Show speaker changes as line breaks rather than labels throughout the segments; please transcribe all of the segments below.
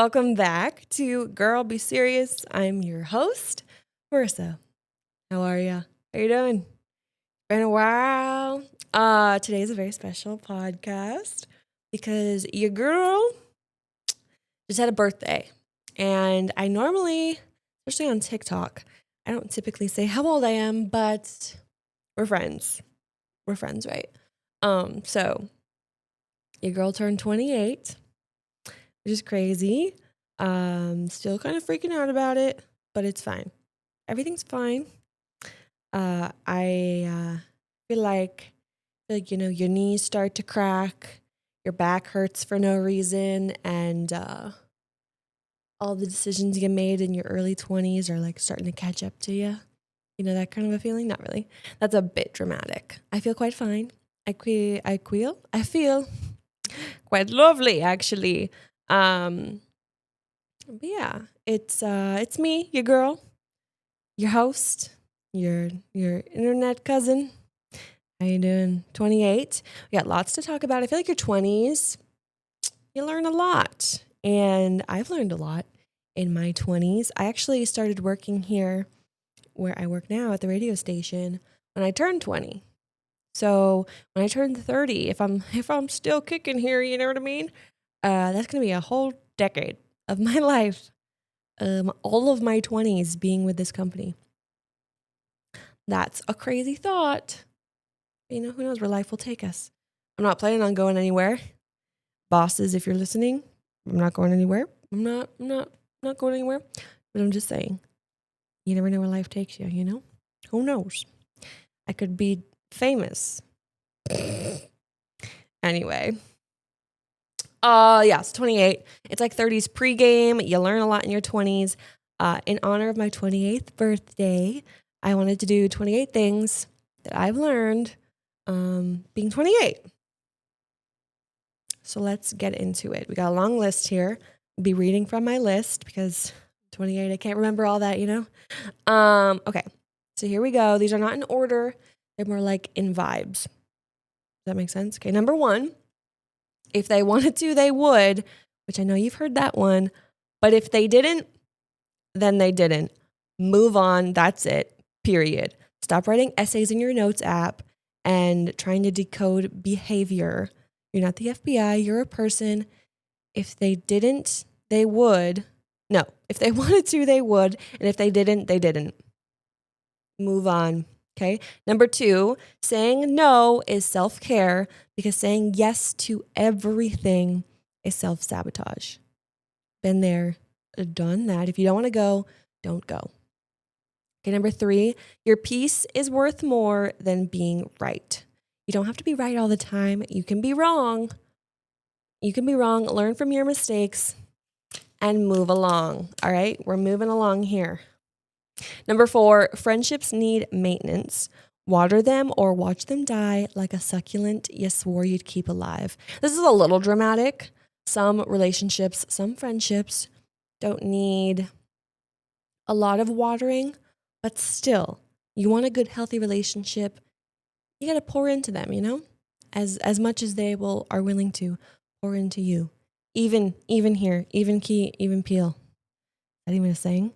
welcome back to Girl Be Serious. I'm your host, Marissa. How are ya? How you doing? Been a while. Today is a very special podcast because your girl just had a birthday. And I normally, especially on TikTok, I don't typically say how old I am, but we're friends. We're friends, right? So your girl turned 28, which is crazy. Still kind of freaking out about it, but it's fine. Everything's fine. I feel like your knees start to crack, your back hurts for no reason, and all the decisions you made in your early 20s are like starting to catch up to you. You know, that kind of a feeling? Not really. That's a bit dramatic. I feel quite fine. I feel quite lovely, actually. But yeah, it's me, your girl, your host, your internet cousin. How you doing? 28. We got lots to talk about. I feel like your 20s, you learn a lot. And I've learned a lot in my 20s. I actually started working here where I work now at the radio station when I turned 20. So when I turn 30, if I'm still kicking here, you know what I mean? That's gonna be a whole decade of my life. All of my 20s being with this company. That's a crazy thought. You know, who knows where life will take us. I'm not planning on going anywhere. Bosses, if you're listening, I'm not going anywhere. I'm not going anywhere. But I'm just saying, you never know where life takes you, you know? Who knows? I could be famous. Anyway. It's 28. It's like 30s pregame. You learn a lot in your 20s. In honor of my 28th birthday, I wanted to do 28 things that I've learned being 28. So let's get into it. We got a long list here. I'll be reading from my list because 28, I can't remember all that, you know? Okay, so here we go. These are not in order. They're more like in vibes. Does that make sense? Okay, number 1, if they wanted to, they would, which I know you've heard that one. But if they didn't, then they didn't. Move on. That's it. Period. Stop writing essays in your notes app and trying to decode behavior. You're not the FBI. You're a person. If they didn't, they would. No, if they wanted to, they would. And if they didn't, they didn't. Move on. Okay. Number 2, saying no is self-care because saying yes to everything is self-sabotage. Been there, done that. If you don't want to go, don't go. Okay. Number 3, your peace is worth more than being right. You don't have to be right all the time. You can be wrong. You can be wrong. Learn from your mistakes and move along. All right. We're moving along here. Number 4, friendships need maintenance. Water them or watch them die like a succulent you swore you'd keep alive. This is a little dramatic. Some relationships, some friendships don't need a lot of watering, but still, you want a good, healthy relationship, you got to pour into them, you know, as much as they are willing to pour into you. Even here, even key, even peel. Is that even a saying?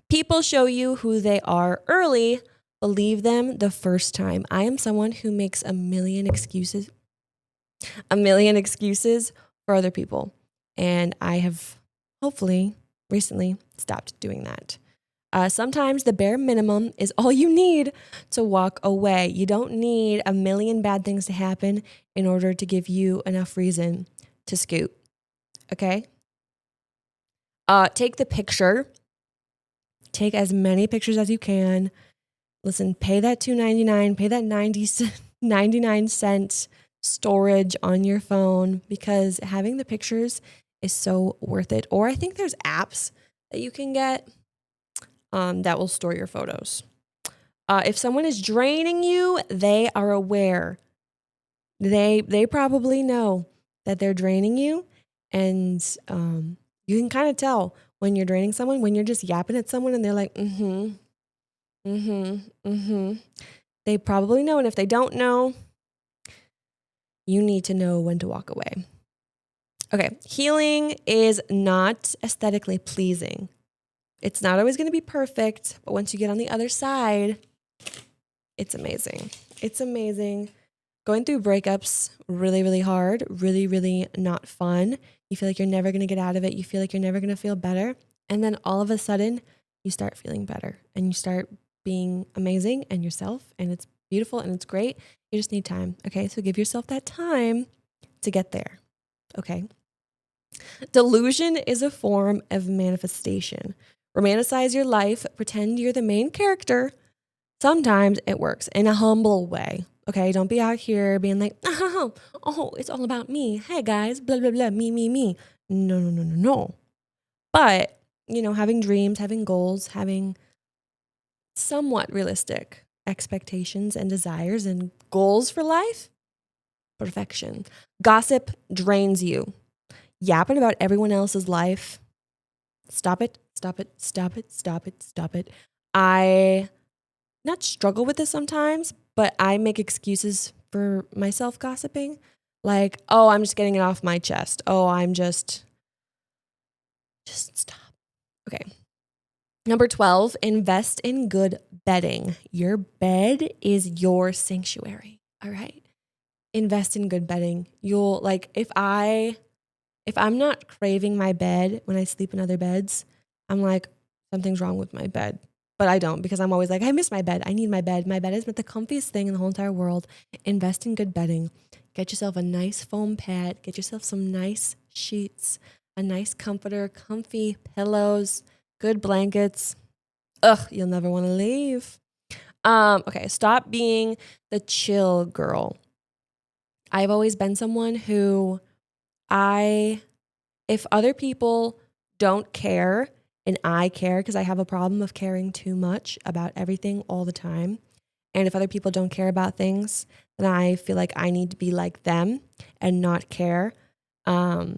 People show you who they are early. Believe them the first time. I am someone who makes a million excuses for other people. And I have hopefully recently stopped doing that. Sometimes the bare minimum is all you need to walk away. You don't need a million bad things to happen in order to give you enough reason to scoot. Okay? Take the picture. Take as many pictures as you can. Listen, pay that $2.99, pay that 99 cent storage on your phone because having the pictures is so worth it. Or I think there's apps that you can get that will store your photos. If someone is draining you, they are aware. They probably know that they're draining you, and you can kind of tell when you're draining someone, when you're just yapping at someone and they're like, They probably know, and if they don't know, you need to know when to walk away. Okay. Healing is not aesthetically pleasing. It's not always going to be perfect, but once you get on the other side, it's amazing. It's amazing. Going through breakups, really, really hard, really, really not fun. You feel like you're never going to get out of it. You feel like you're never going to feel better. And then all of a sudden, you start feeling better and you start being amazing and yourself. And it's beautiful and it's great. You just need time. Okay. So give yourself that time to get there. Okay. Delusion is a form of manifestation. Romanticize your life, pretend you're the main character. Sometimes it works in a humble way. Okay, don't be out here being like, oh, it's all about me. Hey guys, blah, blah, blah, me. No, no, no, no, no. But, having dreams, having goals, having somewhat realistic expectations and desires and goals for life, perfection. Gossip drains you. Yapping about everyone else's life. Stop it, stop it, stop it, stop it, stop it. I not struggle with this sometimes, but I make excuses for myself gossiping. Like, oh, I'm just getting it off my chest. Oh, I'm just stop. Okay. Number 12, invest in good bedding. Your bed is your sanctuary. All right. Invest in good bedding. You'll if I'm not craving my bed when I sleep in other beds, I'm like, something's wrong with my bed. But I don't, because I'm always like, I miss my bed. I need my bed. My bed is the comfiest thing in the whole entire world. Invest in good bedding. Get yourself a nice foam pad. Get yourself some nice sheets, a nice comforter, comfy pillows, good blankets. Ugh, you'll never want to leave. Okay, stop being the chill girl. I've always been someone who if other people don't care and I care, because I have a problem of caring too much about everything all the time. And if other people don't care about things, then I feel like I need to be like them and not care. But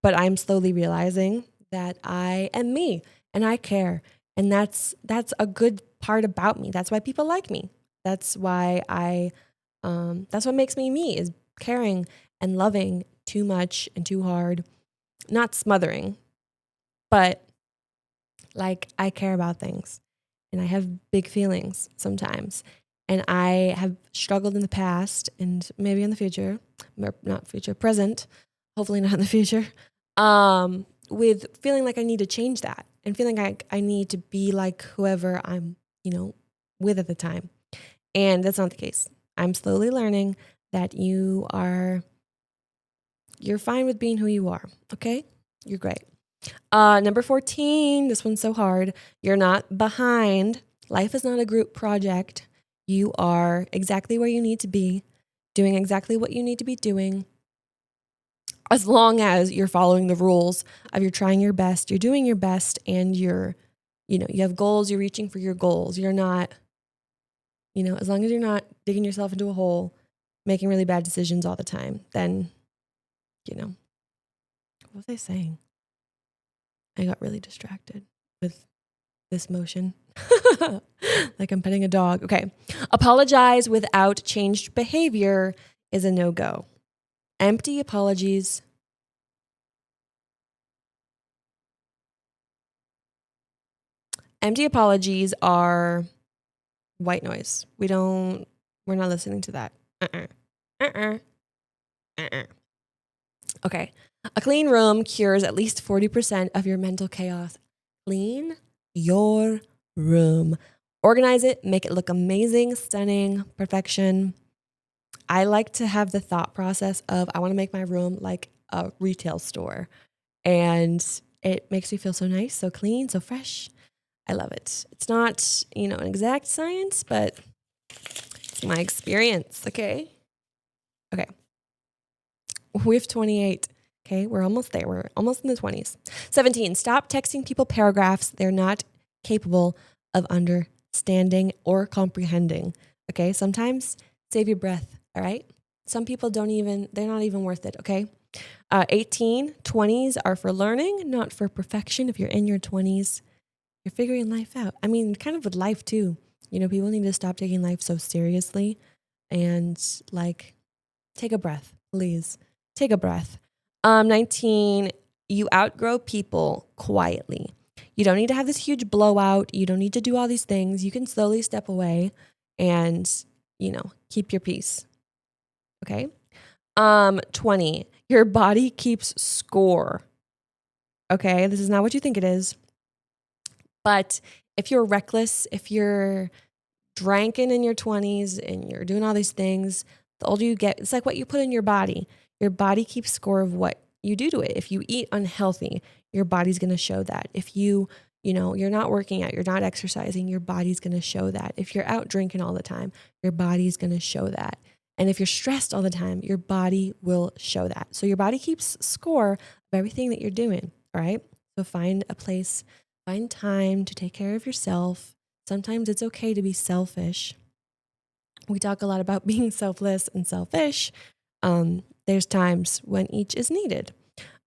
I'm slowly realizing that I am me and I care. And that's a good part about me. That's why people like me. That's why that's what makes me me, is caring and loving too much and too hard. Not smothering, but I care about things and I have big feelings sometimes. And I have struggled in the past and maybe in the future, or not future, present, hopefully not in the future, with feeling like I need to change that and feeling like I need to be like whoever I'm, with at the time. And that's not the case. I'm slowly learning that you're fine with being who you are. Okay. You're great. Number 14, this one's so hard. You're not behind. Life is not a group project. You are exactly where you need to be, doing exactly what you need to be doing. As long as you're following the rules of you're trying your best, you're doing your best, and you have goals, you're reaching for your goals. You're not, as long as you're not digging yourself into a hole, making really bad decisions all the time, then, what was I saying? I got really distracted with this motion. Like I'm petting a dog. Okay. Apologize without changed behavior is a no-go. Empty apologies. Empty apologies are white noise. We're not listening to that. Okay. A clean room cures at least 40% of your mental chaos. Clean your room. Organize it, make it look amazing, stunning, perfection. I like to have the thought process of I want to make my room like a retail store. And it makes me feel so nice, so clean, so fresh. I love it. It's not, an exact science, but it's my experience, okay? Okay. We have 28. Okay, we're almost there. We're almost in the 20s. 17, stop texting people paragraphs they're not capable of understanding or comprehending. Okay, sometimes save your breath, all right? Some people they're not even worth it, okay? 18, 20s are for learning, not for perfection. If you're in your 20s, you're figuring life out. I mean, kind of with life too. People need to stop taking life so seriously and take a breath, please. Take a breath. 19, you outgrow people quietly. You don't need to have this huge blowout. You don't need to do all these things. You can slowly step away and, keep your peace. Okay. 20, your body keeps score. Okay. This is not what you think it is. But if you're reckless, if you're drinking in your 20s and you're doing all these things, the older you get, it's like what you put in your body. Your body keeps score of what you do to it. If you eat unhealthy, your body's going to show that. If you're not working out, you're not exercising, your body's going to show that. If you're out drinking all the time, your body's going to show that. And if you're stressed all the time, your body will show that. So your body keeps score of everything that you're doing, all right? So find a place, find time to take care of yourself. Sometimes it's okay to be selfish. We talk a lot about being selfless and selfish. There's times when each is needed.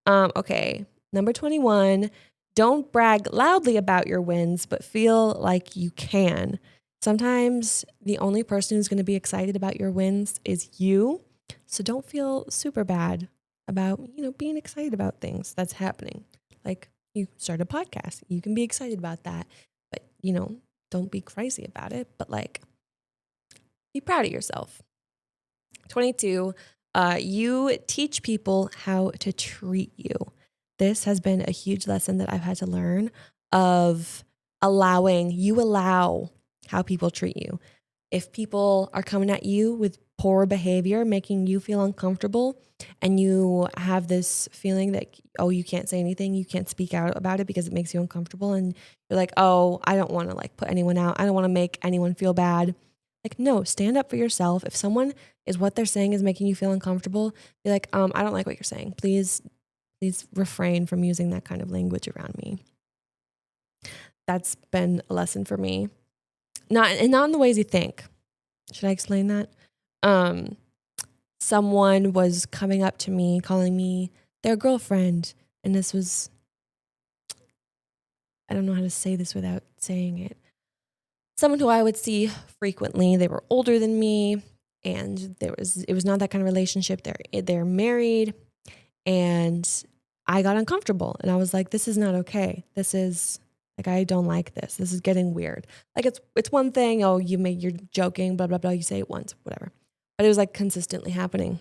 Okay, number 21, don't brag loudly about your wins, but feel like you can. Sometimes the only person who's going to be excited about your wins is you. So don't feel super bad about, being excited about things that's happening. Like you start a podcast, you can be excited about that, but, don't be crazy about it, but be proud of yourself. 22, you teach people how to treat you. This has been a huge lesson that I've had to learn of allow how people treat you. If people are coming at you with poor behavior, making you feel uncomfortable, and you have this feeling that, you can't say anything, you can't speak out about it because it makes you uncomfortable, and you're like, I don't want to put anyone out. I don't want to make anyone feel bad. No, stand up for yourself. If someone is what they're saying is making you feel uncomfortable, be like, I don't like what you're saying. Please refrain from using that kind of language around me. That's been a lesson for me. Not in the ways you think. Should I explain that? Someone was coming up to me, calling me their girlfriend. And this was, I don't know how to say this without saying it. Someone who I would see frequently. They were older than me, and it was not that kind of relationship. They're married, and I got uncomfortable, and I was like, this is not okay. This is I don't like this. This is getting weird. It's one thing, you're joking, blah blah blah, you say it once, whatever. But it was consistently happening.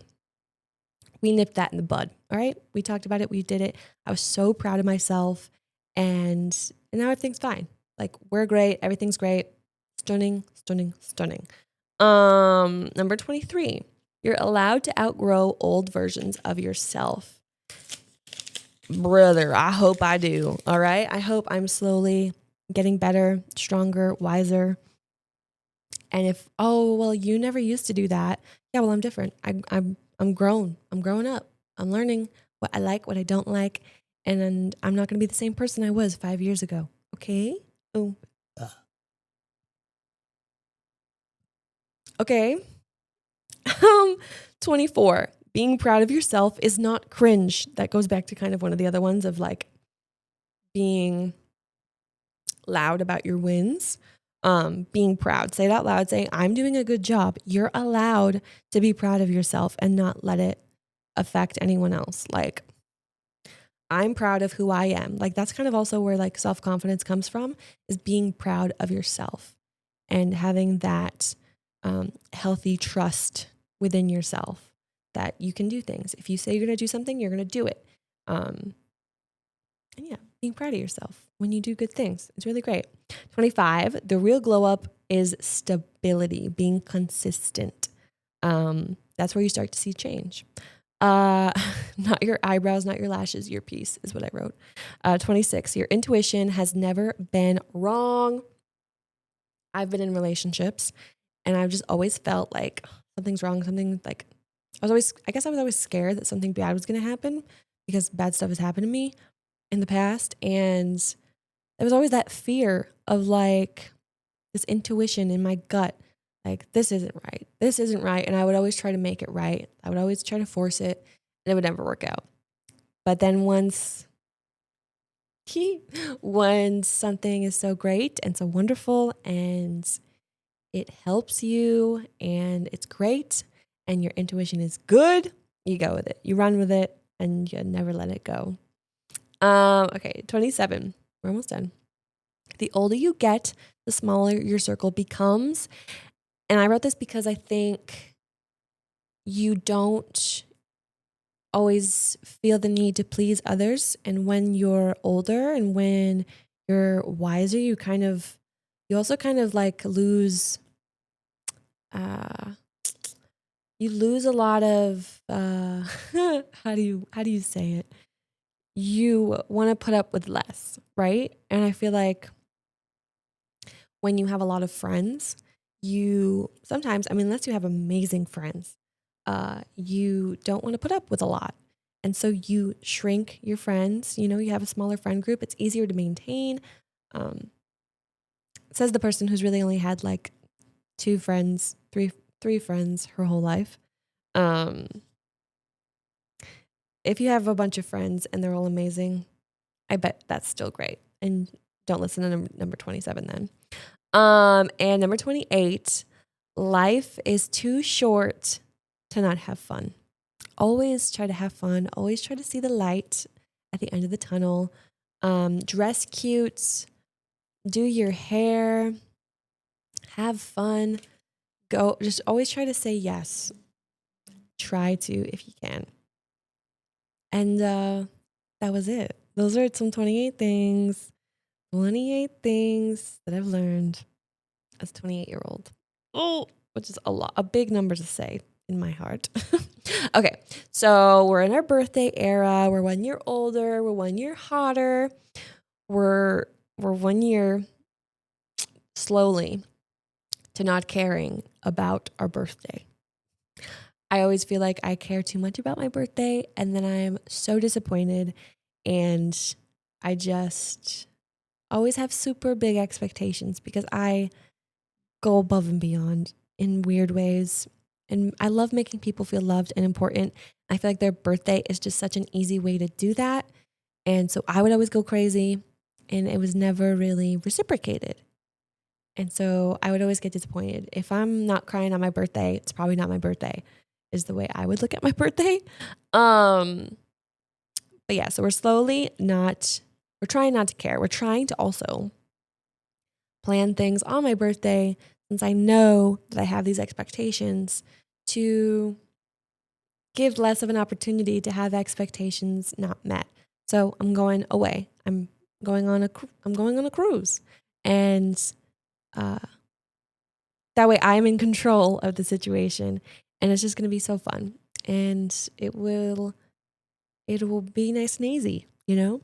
We nipped that in the bud. All right. We talked about it. We did it. I was so proud of myself, and now everything's fine. We're great. Everything's great. Stunning, stunning, stunning. Number 23, you're allowed to outgrow old versions of yourself. Brother, I hope I do. All right. I hope I'm slowly getting better, stronger, wiser. And if, you never used to do that. Yeah, well, I'm different. I'm grown. I'm growing up. I'm learning what I like, what I don't like. And I'm not going to be the same person I was 5 years ago. Okay. Oh, okay. 24, being proud of yourself is not cringe. That goes back to kind of one of the other ones of being loud about your wins. Being proud, say it out loud, say, I'm doing a good job. You're allowed to be proud of yourself and not let it affect anyone else. I'm proud of who I am. That's kind of also where self-confidence comes from, is being proud of yourself and having that healthy trust within yourself that you can do things. If you say you're going to do something, you're going to do it. And yeah, being proud of yourself when you do good things. It's really great. 25, the real glow up is stability, being consistent. That's where you start to see change. Not your eyebrows, not your lashes, your peace is what I wrote. 26, your intuition has never been wrong. I've been in relationships and I've just always felt like something's wrong. I guess I was always scared that something bad was going to happen because bad stuff has happened to me in the past. And there was always that fear of this intuition in my gut. This isn't right. This isn't right. And I would always try to make it right. I would always try to force it and it would never work out. But then when something is so great and so wonderful and it helps you and it's great and your intuition is good, you go with it. You run with it and you never let it go. Okay, 27. We're almost done. The older you get, the smaller your circle becomes. And I wrote this because I think you don't always feel the need to please others. And when you're older and when you're wiser, you also kind of like lose, you lose a lot of, how do you say it? You want to put up with less, right? And I feel like when you have a lot of friends, you sometimes, I mean, unless you have amazing friends, you don't want to put up with a lot. And so you shrink your friends. You know, you have a smaller friend group. It's easier to maintain. Says the person who's really only had like two friends, three friends her whole life. If you have a bunch of friends and they're all amazing, I bet that's still great. And don't listen to number 27 then. And number 28, life is too short to not have fun. Always try to have fun. Always try to see the light at the end of the tunnel. Dress cute. Do your hair. Have fun. Just always try to say yes. Try to if you can. And that was it. Those are some 28 things. 28 things that I've learned as a 28-year-old. Oh, which is a big number to say in my heart. Okay, so we're in our birthday era. We're 1 year older. We're 1 year hotter. We're 1 year slowly to not caring about our birthday. I always feel like I care too much about my birthday, and then I'm so disappointed, and I just always have super big expectations because I go above and beyond in weird ways. And I love making people feel loved and important. I feel like their birthday is just such an easy way to do that. And so I would always go crazy, and it was never really reciprocated. And so I would always get disappointed. If I'm not crying on my birthday, it's probably not my birthday, is the way I would look at my birthday. But yeah, so we're trying not to care. We're trying to also plan things on my birthday, since I know that I have these expectations, to give less of an opportunity to have expectations not met. So I'm going away. I'm going on a cruise, and that way I'm in control of the situation, and it's just going to be so fun, and it will be nice and easy, you know.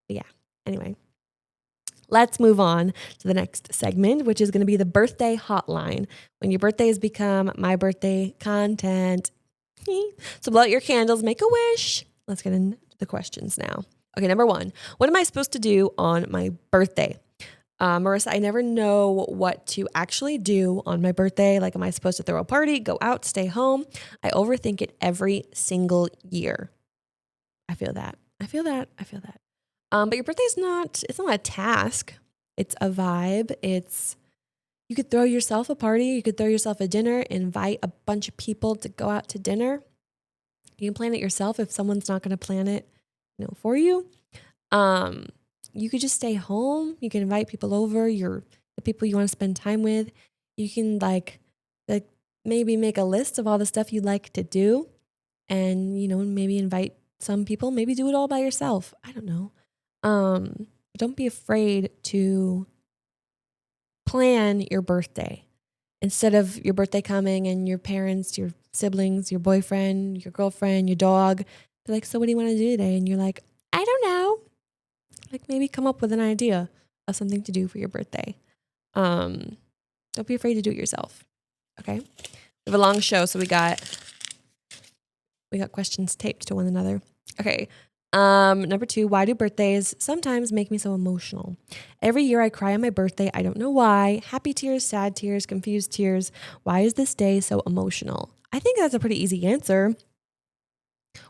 Yeah. Anyway. Let's move on to the next segment, which is going to be the birthday hotline. When your birthday has become my birthday content. So blow out your candles, make a wish. Let's get into the questions now. Okay, number 1. What am I supposed to do on my birthday? Marissa, I never know what to actually do on my birthday. Like, am I supposed to throw a party, go out, stay home? I overthink it every single year. I feel that. But your birthday it's not a task. It's a vibe. You could throw yourself a party. You could throw yourself a dinner, invite a bunch of people to go out to dinner. You can plan it yourself if someone's not going to plan it, for you. You could just stay home. You can invite people over, the people you want to spend time with. You can like maybe make a list of all the stuff you like to do, and, maybe invite some people, maybe do it all by yourself. I don't know. Don't be afraid to plan your birthday. Instead of your birthday coming and your parents, your siblings, your boyfriend, your girlfriend, your dog, they're like, so what do you want to do today? And you're like, I don't know. Like, maybe come up with an idea of something to do for your birthday. Don't be afraid to do it yourself. Okay. We have a long show, so we got questions taped to one another. Okay. Number 2, why do birthdays sometimes make me so emotional? Every year I cry on my birthday. I don't know why. Happy tears, sad tears, confused tears. Why is this day so emotional? I think that's a pretty easy answer.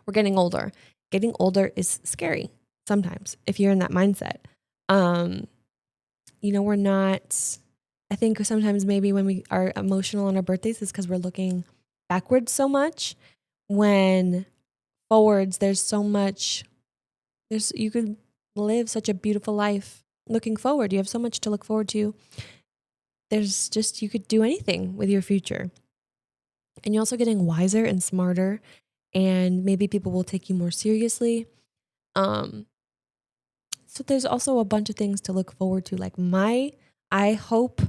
We're getting older. Getting older is scary sometimes if you're in that mindset. We're not, I think sometimes maybe when we are emotional on our birthdays is because we're looking backwards so much. when forwards, there's so much, you could live such a beautiful life looking forward. You have so much to look forward to. There's just, you could do anything with your future. And you're also getting wiser and smarter, and maybe people will take you more seriously. Um, so there's also a bunch of things to look forward to. Like I hope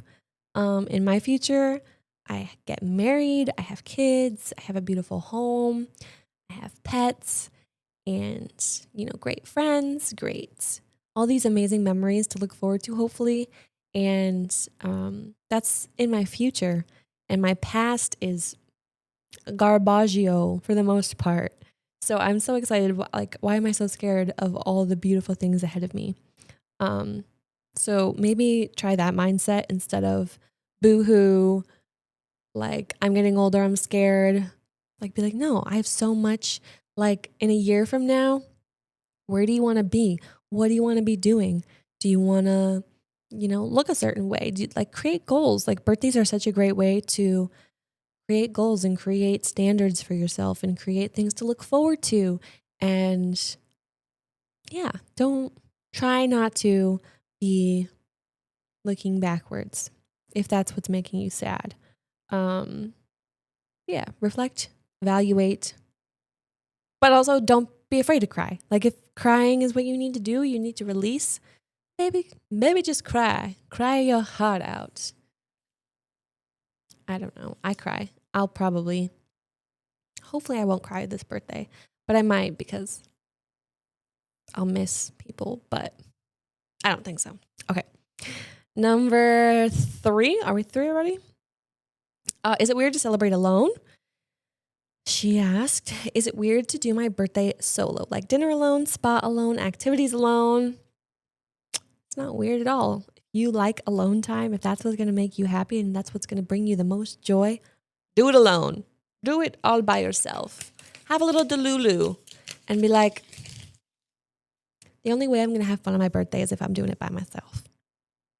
in my future, I get married, I have kids, I have a beautiful home, I have pets, and, great friends, great, all these amazing memories to look forward to, hopefully. And that's in my future. And my past is garbaggio for the most part. So I'm so excited. Like, why am I so scared of all the beautiful things ahead of me? Um, so maybe try that mindset instead of boohoo, like, I'm getting older, I'm scared. Like, be like, no, I have so much. Like, in a year from now, where do you want to be? What do you want to be doing? Do you want to, look a certain way? Like, create goals? Like, birthdays are such a great way to create goals and create standards for yourself and create things to look forward to. And yeah, don't try not to be looking backwards if that's what's making you sad. Um, yeah, reflect, evaluate, but also don't be afraid to cry. Like, if crying is what you need to do, you need to release, maybe just cry your heart out. I don't know. I cry. Hopefully I won't cry this birthday, but I might because I'll miss people, but I don't think so. Okay. Number 3. Are we 3 already? Is it weird to celebrate alone? She asked, is it weird to do my birthday solo? Like dinner alone, spa alone, activities alone? It's not weird at all. If you like alone time, if that's what's going to make you happy and that's what's going to bring you the most joy, do it alone. Do it all by yourself. Have a little delulu and be like, the only way I'm going to have fun on my birthday is if I'm doing it by myself.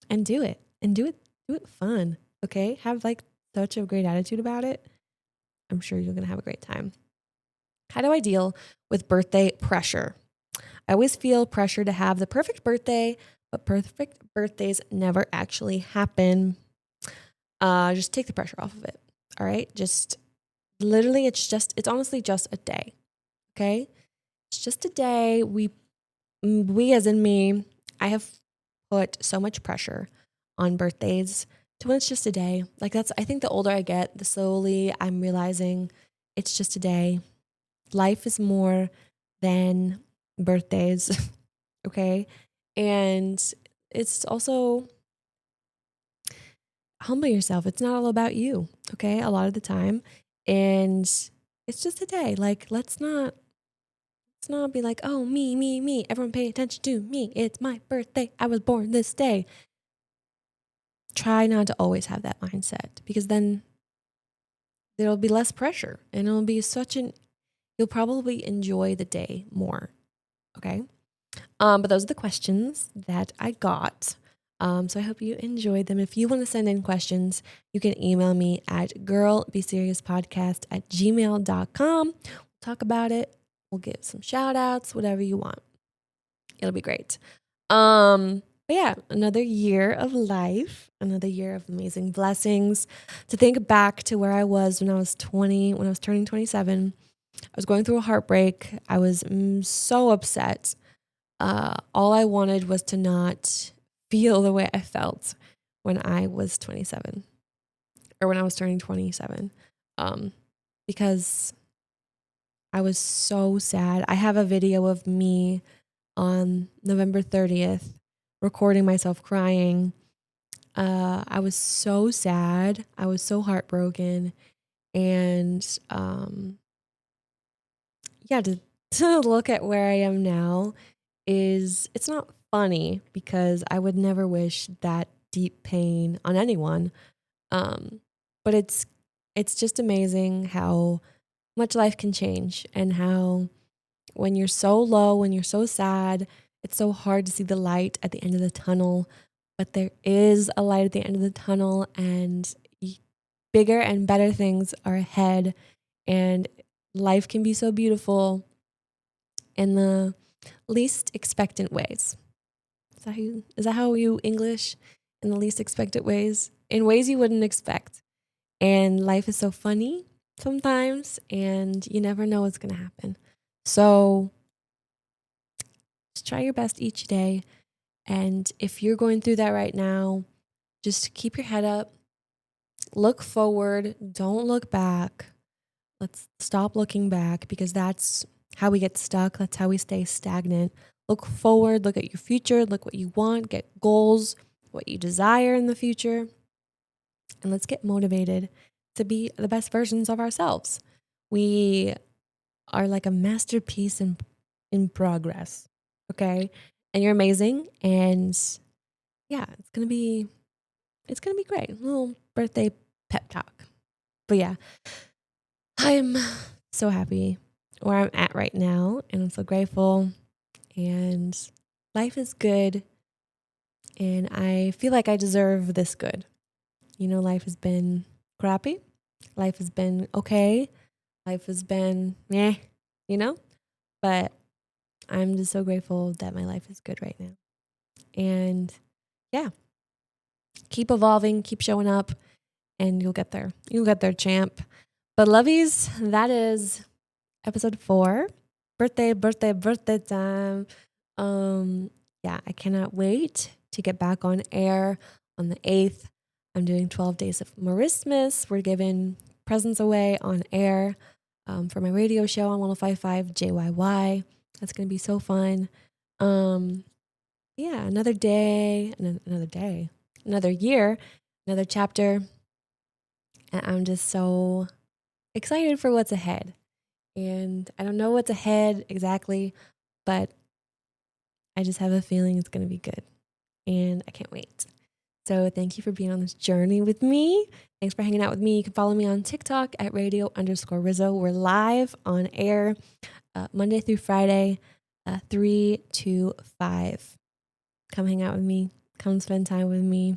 And do it. And do it fun. Okay? Have like such a great attitude about it. I'm sure you're going to have a great time. How do I deal with birthday pressure? I always feel pressure to have the perfect birthday, but perfect birthdays never actually happen. Just take the pressure off of it. All right. Just literally, it's honestly just a day. Okay. It's just a day. We as in me, I have put so much pressure on birthdays to when it's just a day. Like, I think the older I get, the slowly I'm realizing it's just a day. Life is more than birthdays. Okay. And it's also humble yourself. It's not all about you. Okay. A lot of the time. And it's just a day. Like, let's not be like, oh, me. Everyone pay attention to me. It's my birthday. I was born this day. Try not to always have that mindset, because then there'll be less pressure and it'll be you'll probably enjoy the day more. Okay. But those are the questions that I got. So I hope you enjoyed them. If you want to send in questions, you can email me at girlbeseriousPodcast@gmail.com. We'll talk about it. We'll give some shout outs, whatever you want. It'll be great. But yeah, another year of life, another year of amazing blessings. To think back to where I was when I was turning 27, I was going through a heartbreak. I was so upset. All I wanted was to not feel the way I felt when I was 27, or when I was turning 27, because I was so sad. I have a video of me on November 30th recording myself crying. I was so sad. I was so heartbroken. And yeah, to look at where I am now, it's not funny, because I would never wish that deep pain on anyone. But it's just amazing how much life can change, and how when you're so low, when you're so sad, it's so hard to see the light at the end of the tunnel. But there is a light at the end of the tunnel, and bigger and better things are ahead. And life can be so beautiful in the least expectant ways. Is that how you English? In the least expected ways? In ways you wouldn't expect. And life is so funny sometimes, and you never know what's going to happen. So just try your best each day. And if you're going through that right now, just keep your head up, look forward, don't look back. Let's stop looking back, because that's how we get stuck. That's how we stay stagnant. Look forward, look at your future, look what you want, get goals, what you desire in the future. And let's get motivated to be the best versions of ourselves. We are like a masterpiece in progress. Okay? And you're amazing. And yeah, it's gonna be great. A little birthday pep talk. But yeah, I'm so happy where I'm at right now, and I'm so grateful, and life is good, and I feel like I deserve this good. Life has been crappy. Life has been okay. Life has been meh, you know? But I'm just so grateful that my life is good right now. And yeah, keep evolving, keep showing up, and you'll get there. You'll get there, champ. But lovies, that is episode 4. Birthday time. Yeah, I cannot wait to get back on air on the 8th. I'm doing 12 days of Marismas. We're giving presents away on air for my radio show on 105.5 JYY. That's going to be so fun. Yeah, another day, another year, another chapter. And I'm just so excited for what's ahead. And I don't know what's ahead exactly, but I just have a feeling it's going to be good. And I can't wait. So thank you for being on this journey with me. Thanks for hanging out with me. You can follow me on TikTok at radio_Rizzo. We're live on air Monday through Friday, 3 to 5. Come hang out with me. Come spend time with me.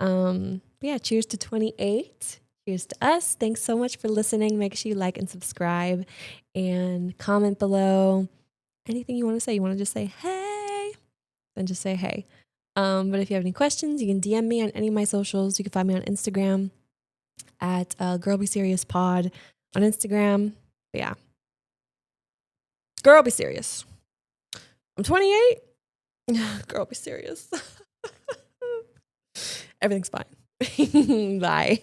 Yeah, cheers to 28. Cheers to us. Thanks so much for listening. Make sure you like and subscribe and comment below. Anything you want to say. You want to just say, hey, then just say, hey. But if you have any questions, you can DM me on any of my socials. You can find me on Instagram at Girl Be Serious Pod on Instagram. But yeah. Girl, be serious. I'm 28. Girl, be serious. Everything's fine. Bye.